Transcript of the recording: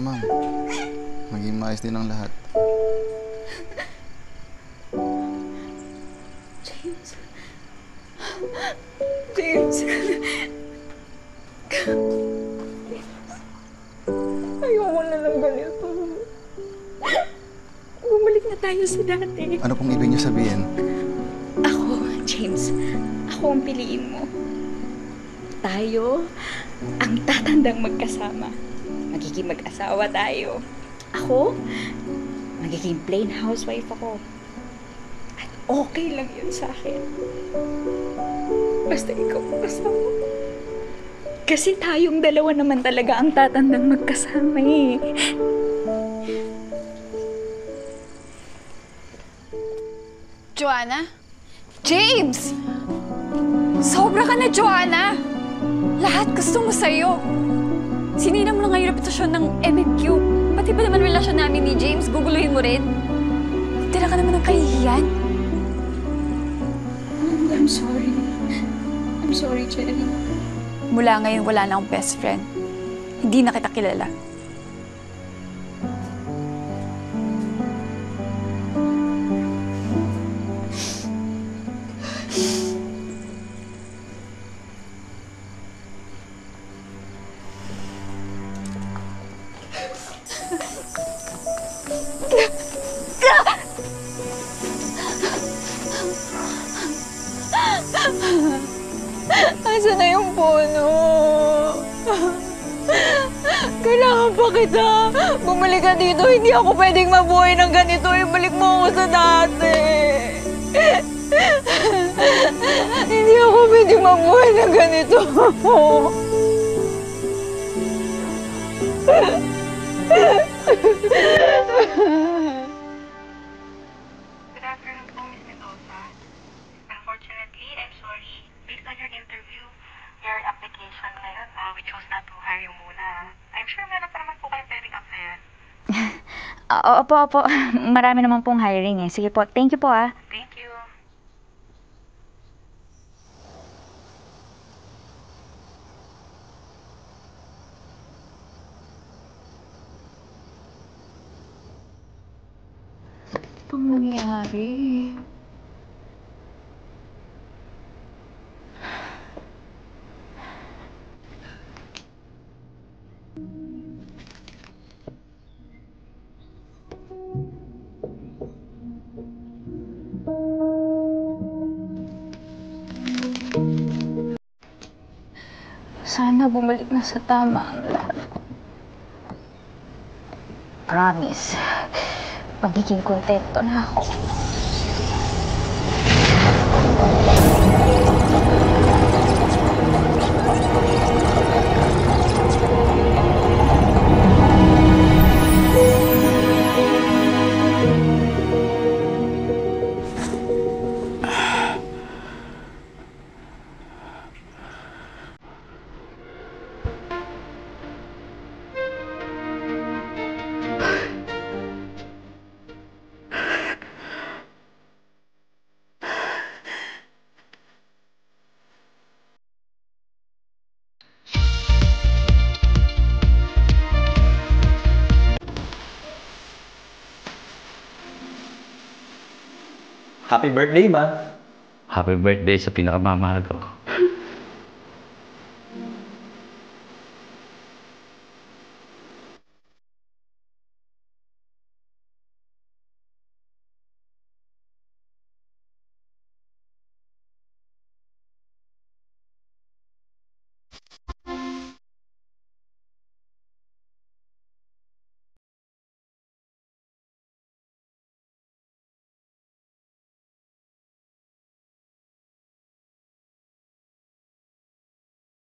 ma'am. Maging maayos din ang lahat. James. James. Ayoko na lang ganito. Bumalik na tayo sa dati. Ano pong ibig niyo sabihin? Ako, James. Ako ang piliin mo. Tayo ang tatandang magkasama. Magiging mag-asawa tayo. Ako, magiging plain housewife ako. At okay lang yun sa akin. Basta ikaw ang kasama. Kasi tayong dalawa naman talaga ang tatandang magkasama eh. Joanna? James! Sobra ka na, Joanna! Lahat gusto mo sa'yo. Sinira mo na nga yung reputasyon ng MMQ. Pati ba naman relasyon namin ni James, guguluhin mo rin? Tira ka naman ng kahihiyan. I'm sorry. I'm sorry, Cherry. Mula ngayon, wala na akong best friend. Hindi na kita kilala. Asan na yung puno? Kailangan pa kita. Bumalik ka dito. Hindi ako pwedeng mabuhay ng ganito. Ibalik mo ako sa dati. Hindi ako pwedeng mabuhay ng ganito. Good afternoon po, Ms. Mendoza. Unfortunately, I'm sorry. Based on your interview, your application ngayon, we chose not to hire you muna. I'm sure meron pa naman po kayong pwedeng applyan. Opo. Marami naman pong hiring eh. Sige po. Thank you po ah. Thank you. Anong nangyari? Sana bumalik na sa tama ang lahat. Promise. Magiging kontento na ako. Happy birthday, ma. Happy birthday sa pinakamamahal ko.